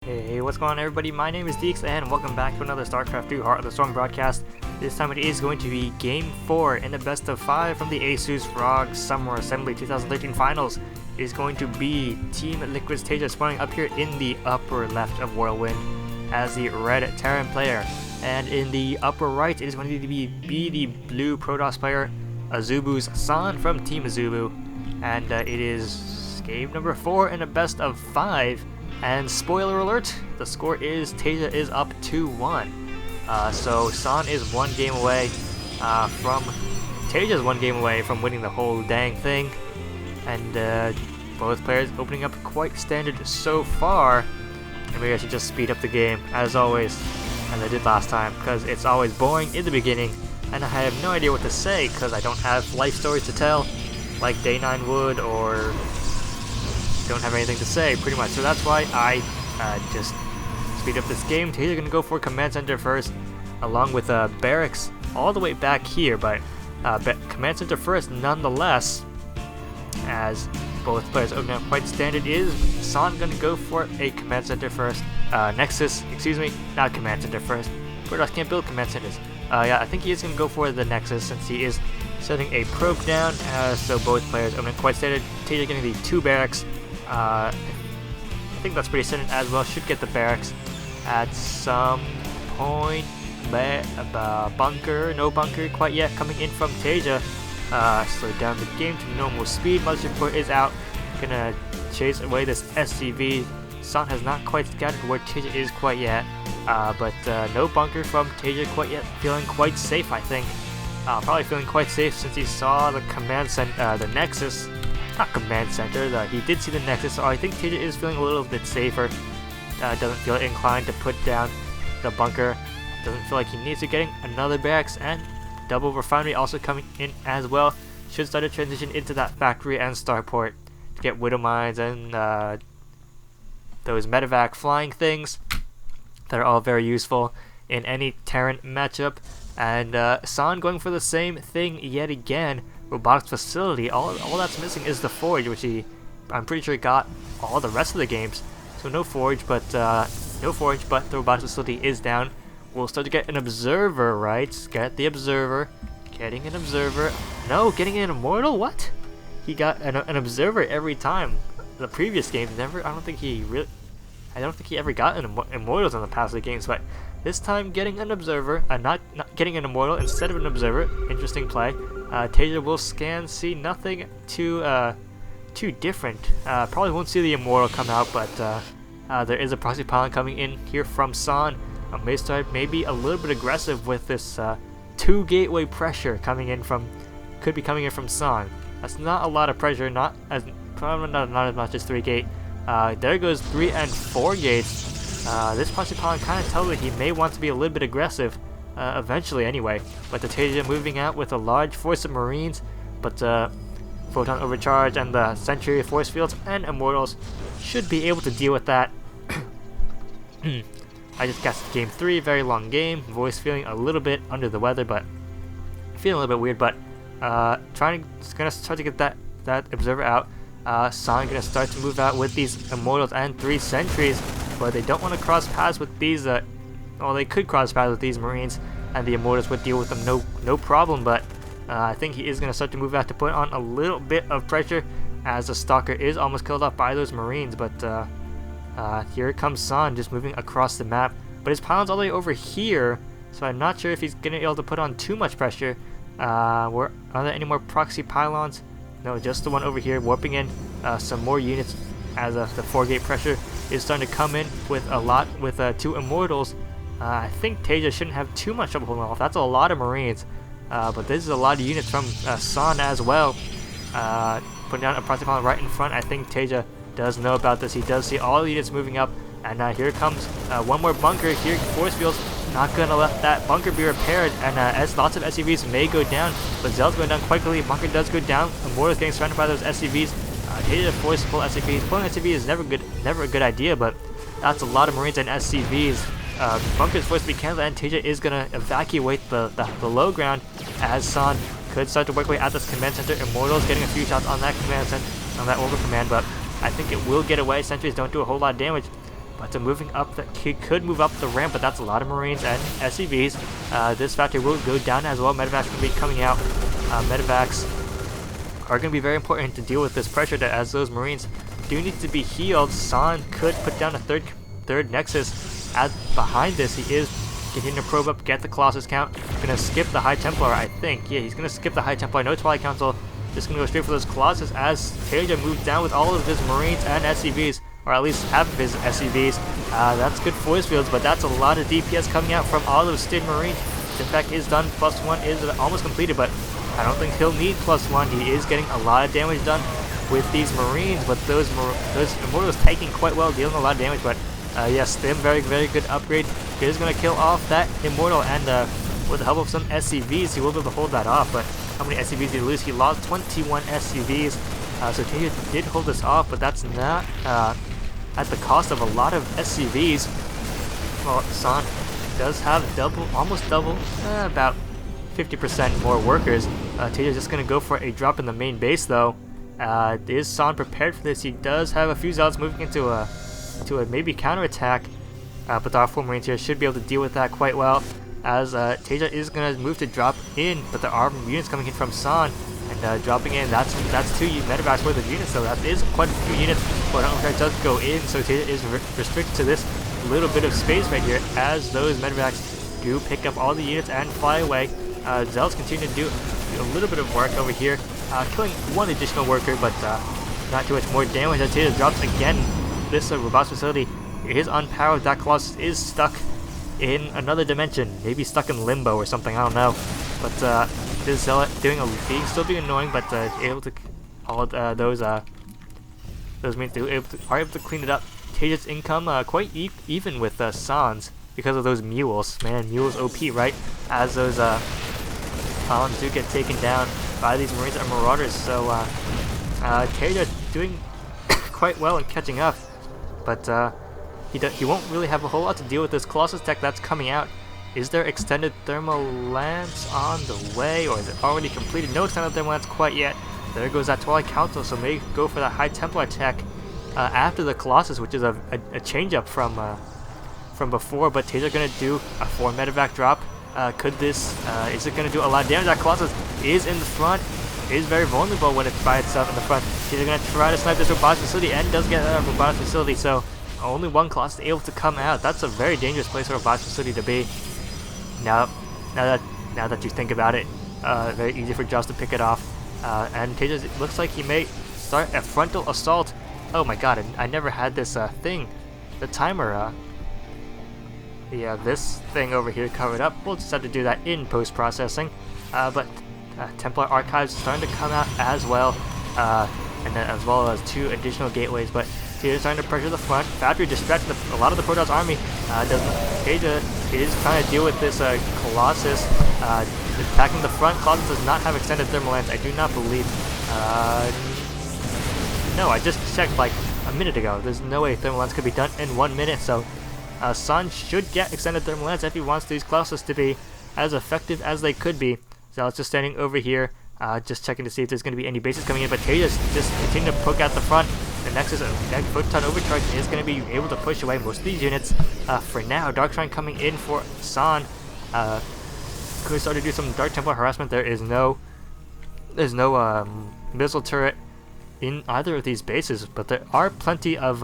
Hey, what's going on everybody? My name is Deeks and welcome back to another Starcraft 2 Heart of the Storm broadcast. This time it is going to be Game 4 in the best of 5 from the Asus ROG Summer Assembly 2013 finals. It is going to be Team LiquidTaeJa spawning up here in the upper left of Whirlwind as the red Terran player. And in the upper right it is going to be the blue Protoss player, Azubu's San from Team Azubu. And it is game number 4 in the best of 5. And spoiler alert, the score is TaeJa is up 2-1. So San is one game away from TaeJa is one game away from winning the whole dang thing. And both players opening up quite standard so far. And maybe I should just speed up the game as always, as I did last time, because it's always boring in the beginning, and I have no idea what to say because I don't have life stories to tell like Day 9 would, or don't have anything to say pretty much. So that's why I just speed up this game. TaeJa gonna go for command center first, along with barracks all the way back here, but command center first nonetheless, as both players open up quite standard. Is San gonna go for a command center first? Nexus, excuse me, not command center first. Protoss can't build command centers. Yeah, I think he is gonna go for the Nexus since he is setting a probe down. So both players open up quite standard. TaeJa getting the 2 barracks. I think that's pretty standard as well. Should get the barracks at some point. Bunker, no bunker quite yet coming in from TaeJa. Slow down the game to normal speed. Mothership Core is out, gonna chase away this SCV. San has not quite scattered where TaeJa is quite yet, but no bunker from TaeJa quite yet. Feeling quite safe, I think. Probably feeling quite safe since he saw the command center, the Nexus. Not command center, he did see the Nexus, so I think TaeJa is feeling a little bit safer. Doesn't feel inclined to put down the bunker. Doesn't feel like he needs to. Getting another barracks and double refinery also coming in as well. Should start a transition into that factory and starport to get widow mines and those medevac flying things that are all very useful in any Terran matchup. And San going for the same thing yet again. Robotics facility, all that's missing is the forge, which I'm pretty sure he got all the rest of the games. So no forge, but the robotics facility is down. We'll start to get an observer, right? Get the observer. Getting an observer. No, getting an immortal? What? He got an observer every time. The previous games, never. I don't think he ever got an immortals in the past games, but this time getting an observer, not getting an immortal instead of an observer. Interesting play. TaeJa will scan, see nothing too different. Probably won't see the immortal come out, but there is a proxy pylon coming in here from San. May start maybe a little bit aggressive with this 2 gateway pressure coming in from, could be coming in from San. That's not a lot of pressure, probably not as much as 3 gate. There goes 3 and 4 gates. This proxy pylon kind of tells that he may want to be a little bit aggressive. Eventually anyway, but the TaeJa moving out with a large force of marines, but photon overcharge and the sentry force fields and immortals should be able to deal with that. I just guessed game 3, very long game, voice feeling a little bit under the weather, but feeling a little bit weird, but gonna start to get that observer out. San gonna start to move out with these immortals and 3 sentries, but they don't want to cross paths with these well, they could cross paths with these marines, and the immortals would deal with them no problem, but I think he is going to start to move out to put on a little bit of pressure, as the stalker is almost killed off by those marines. But here comes San just moving across the map, but his pylon's all the way over here, so I'm not sure if he's going to be able to put on too much pressure. Are there any more proxy pylons? No, just the one over here, warping in some more units, as the 4 gate pressure is starting to come in with a lot, with 2 immortals. I think TaeJa shouldn't have too much trouble holding off. That's a lot of marines, but this is a lot of units from San as well. Putting down a proxy pylon right in front. I think TaeJa does know about this. He does see all the units moving up, and here comes one more bunker here. Force fields not gonna let that bunker be repaired, and as lots of SCVs may go down, but Zell's going down quite quickly. Bunker does go down. Immortal's getting surrounded by those SCVs. TaeJa forced to pull SCVs. Pulling SCV is never a good idea, but that's a lot of marines and SCVs. Bunker is forced to be cancelled, and TaeJa is going to evacuate the low ground, as San could start to work away at this command center. Immortals getting a few shots on that command center, on that over command, but I think it will get away. Sentries don't do a whole lot of damage. But moving up, he could move up the ramp, but that's a lot of Marines and SCVs. This factory will go down as well. Medevacs going to be coming out. Medevacs are going to be very important to deal with this pressure, that as those Marines do need to be healed. San could put down a third Nexus behind this. He is continuing to probe up, get the Colossus count. Gonna skip the High Templar, I think. Yeah, he's gonna skip the High Templar. No Twilight Council. Just gonna go straight for those Colossus as TaeJa moves down with all of his Marines and SCVs, or at least half of his SCVs. That's good force fields, but that's a lot of DPS coming out from all those Stid Marines. In fact, is done. +1 is almost completed, but I don't think he'll need +1. He is getting a lot of damage done with these Marines, but those Immortals taking quite well, dealing a lot of damage. But yes, Stim, very good upgrade. He is going to kill off that Immortal, and with the help of some SCVs, he will be able to hold that off. But how many SCVs did he lose? He lost 21 SCVs. So TaeJa did hold this off, but that's not at the cost of a lot of SCVs. Well, San does have almost double, about 50% more workers. TaeJa just going to go for a drop in the main base, though. Is San prepared for this? He does have a few Zealots moving into a maybe counterattack, but our 4 Marines here should be able to deal with that quite well, as TaeJa is going to move to drop in, but there are units coming in from San, and dropping in, that's 2 Medevacs worth of units, so that is quite a few units, but Uncle does go in, so TaeJa is restricted to this little bit of space right here, as those Medevacs do pick up all the units and fly away. Zealots continue to do a little bit of work over here, killing 1 additional worker, but not too much more damage. As TaeJa drops again. This robotics facility is unpowered. That Colossus is stuck in another dimension, maybe stuck in limbo or something, I don't know. But this Zealot still being annoying, but able to all those Marines are able to clean it up. TaeJa's income quite even with San's because of those mules. Man, mules OP, right? As those columns do get taken down by these Marines and Marauders. So TaeJa doing quite well in catching up, but he won't really have a whole lot to deal with this Colossus tech that's coming out. Is there extended thermal lance on the way, or is it already completed? No extended thermal lance quite yet. There goes that Twilight Council, so may go for that High Templar attack after the Colossus, which is a change up from before. But TaeJa gonna do a 4 medevac drop. Is it gonna do a lot of damage? That Colossus is in the front, is very vulnerable when it's by itself in the front. TaeJa gonna try to snipe this robotics facility, and does get a robotics facility, so only 1 Colossus able to come out. That's a very dangerous place for a robotics facility to be. Now that you think about it, very easy for Joss to pick it off. And TaeJa looks like he may start a frontal assault. Oh my god, I never had this thing, the timer, this thing over here covered up. We'll just have to do that in post-processing. But Templar Archives starting to come out as well, and then as well as 2 additional gateways. But TaeJa starting to pressure the front. Factory distracting a lot of the Protoss army. TaeJa is trying to deal with this Colossus attacking the front. Colossus does not have extended thermal lance, I do not believe. No, I just checked like a minute ago. There's no way thermal lance could be done in 1 minute, so San should get extended thermal lance if he wants these Colossus to be as effective as they could be. So I was just standing over here, just checking to see if there's going to be any bases coming in, but TaeJa's just continuing to poke out the front. The Nexus Photon Overcharge is going to be able to push away most of these units for now. Darkshrine coming in for San. Could start to do some Dark Templar harassment. There's no missile turret in either of these bases, but there are plenty of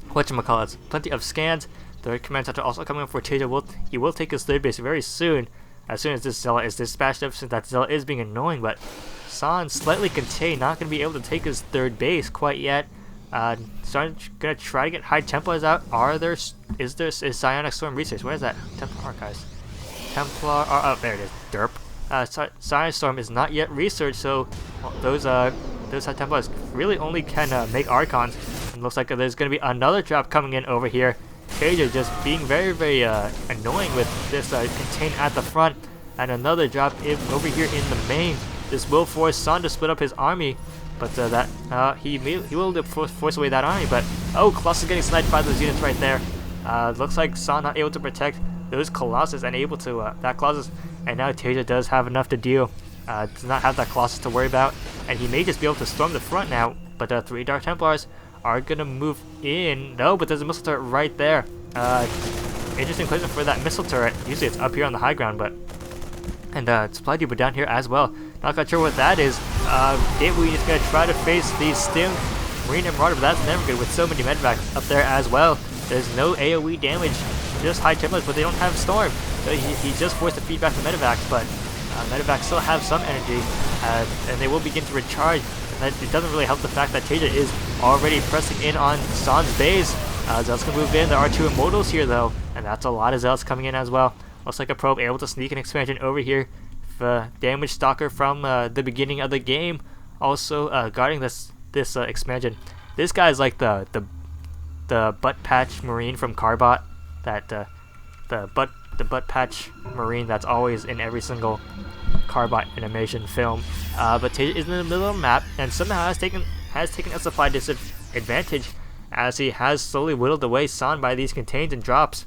plenty of scans. The command center also coming up for TaeJa. He will take his 3rd base very soon, as soon as this Zealot is dispatched up, since that Zealot is being annoying. But San slightly contained, not going to be able to take his 3rd base quite yet. Gonna try to get High Templars out. Is Psionic Storm research? Where is that? Templar Archives. Oh, there it is. Derp. Psionic Storm is not yet researched, so those High Templars really only can make Archons. And looks like there's going to be another drop coming in over here. TaeJa just being very annoying with this contain at the front, and another drop over here in the main. This will force San to split up his army, but he will force away that army. But Colossus getting sniped by those units right there. Looks like San not able to protect those Colossus and able to that Colossus, and now TaeJa does have enough to deal. Does not have that Colossus to worry about, and he may just be able to storm the front now. But 3 Dark Templars are gonna move in. No, but there's a missile turret right there. Interesting placement for that missile turret. Usually it's up here on the high ground, but and supply depot down here as well. Not quite sure what that is. Gateway is gonna try to face the Stim Marine and Marauder, but that's never good with so many medvacs up there as well. There's no AoE damage, just high templates, but they don't have Storm. So he just forced to feed back the medevacs, but medevacs still have some energy, and they will begin to recharge. And it doesn't really help the fact that TaeJa is already pressing in on San's base. Zealots can move in. There are 2 Immortals here though, and that's a lot of Zealots coming in as well. Looks like a probe able to sneak an expansion over here. Damage Stalker from the beginning of the game, also guarding this expansion. This guy's like the butt patch Marine from Carbot. That the butt patch Marine that's always in every single Carbot animation film. But TaeJa is in the middle of the map and somehow has taken a supply disadvantage, as he has slowly whittled away San by these contains and drops.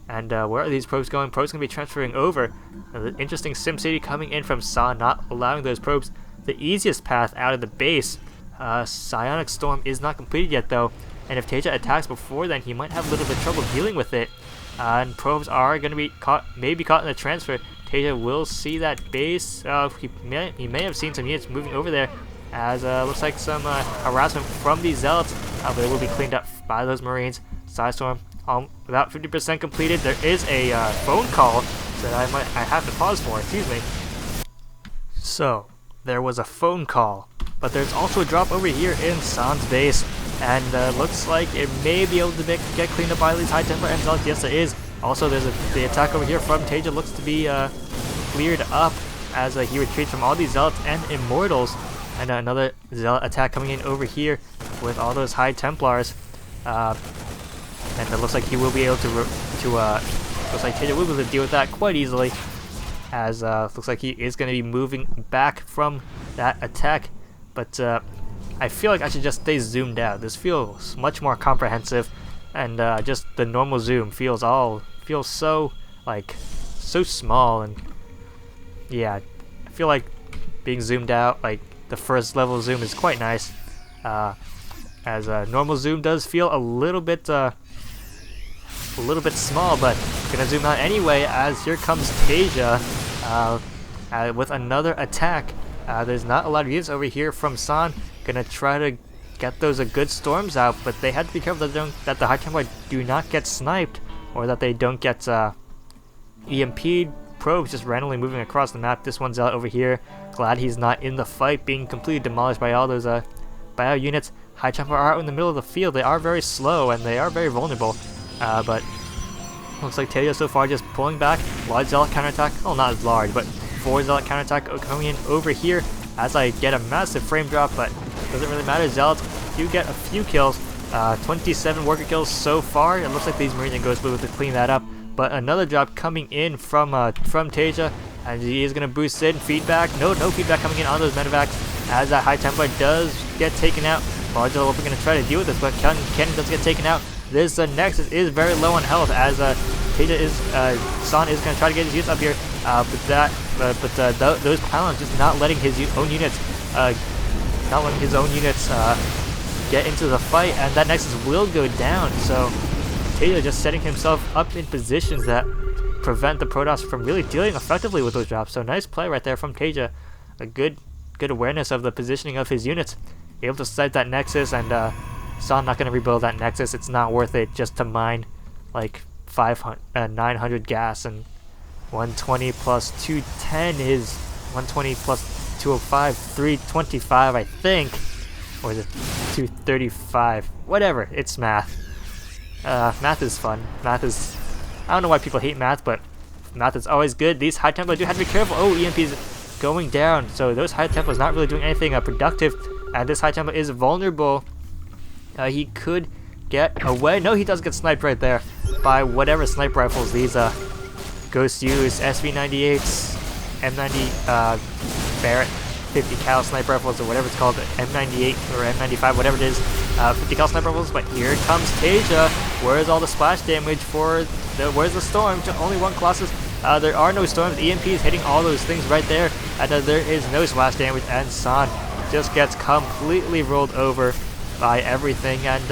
And where are these probes going? Probes going to be transferring over. The interesting SimCity coming in from San, not allowing those probes the easiest path out of the base. Psionic Storm is not completed yet though, and if TaeJa attacks before then, he might have a little bit of trouble dealing with it. And probes are going to be maybe caught in the transfer. TaeJa will see that base. He may have seen some units moving over there, as looks like some harassment from these Zealots, but it will be cleaned up by those Marines. Psystorm about 50% completed. There is a phone call that I have to pause for. Excuse me. So there was a phone call, but there's also a drop over here in San's base, and looks like it may be able to get cleaned up by these high temper and Zealots. Yes, it is. Also, there's the attack over here from TaeJa looks to be cleared up, as he retreats from all these Zealots and Immortals. And another Zealot attack coming in over here with all those high Templars. And it looks like he will be able to looks like TaeJa will be able to deal with that quite easily, as looks like he is going to be moving back from that attack. But I feel like I should just stay zoomed out. This feels much more comprehensive, and just the normal zoom feels so so small. And yeah, I feel like being zoomed out, like the first level zoom, is quite nice. As normal zoom does feel a little bit small, but gonna zoom out anyway, as here comes TaeJa with another attack. There's not a lot of units over here from San. Gonna try to get those good storms out, but they have to be careful that the high templar do not get sniped, or that they don't get EMP'd. Probes just randomly moving across the map. This one's out over here. Glad he's not in the fight, being completely demolished by all those by our units. High Templar are out in the middle of the field. They are very slow and they are very vulnerable. But looks like TaeJa so far just pulling back. Large Zealot counterattack. Well, not as large, but 4 Zealot counterattack coming in over here, as I get a massive frame drop, but doesn't really matter. Zealots do get a few kills. 27 worker kills so far. It looks like these Marines and Ghost will be able to clean that up. But another drop coming in from TaeJa, and he is going to boost in. Feedback. No feedback coming in on those medevacs, as that high Templar does get taken out. Large Zealot, we're going to try to deal with this, but Cannon does get taken out. This Nexus is very low on health, as TaeJa is San is going to try to get his units up here, but those pylons just not letting his own units get into the fight, and that Nexus will go down. So TaeJa just setting himself up in positions that prevent the Protoss from really dealing effectively with those drops. So nice play right there from TaeJa. A good awareness of the positioning of his units. Able to set that Nexus, and San not going to rebuild that Nexus. It's not worth it just to mine like 900 gas, and 120 plus 210 is 120 plus 205, 325 I think, or is it 235? Whatever, it's math. Math is fun. I don't know why people hate math, but math is always good. These high Templars do have to be careful. Oh, EMP is going down. So those high Templars not really doing anything productive. And this high Templar is vulnerable. He could get away. No, he does get sniped right there by whatever sniper rifles these Ghosts use. SV98s, M90 Barrett 50 cal sniper rifles, or whatever it's called, M98 or M95, whatever it is, 50 cal sniper rifles. But here comes TaeJa. Where's all the splash damage for where's the storm? Only one Colossus. There are no storms. EMP is hitting all those things right there, and there is no splash damage, and San just gets completely rolled over. buy everything, and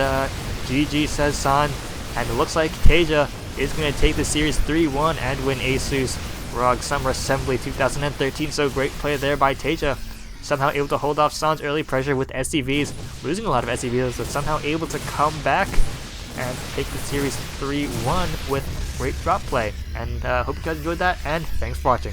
GG says San. And it looks like TaeJa is going to take the series 3-1 and win Asus ROG Summer Assembly 2013. So great play there by TaeJa. Somehow able to hold off San's early pressure with SCVs, losing a lot of SCVs, but somehow able to come back and take the series 3-1 with great drop play. And hope you guys enjoyed that, and thanks for watching.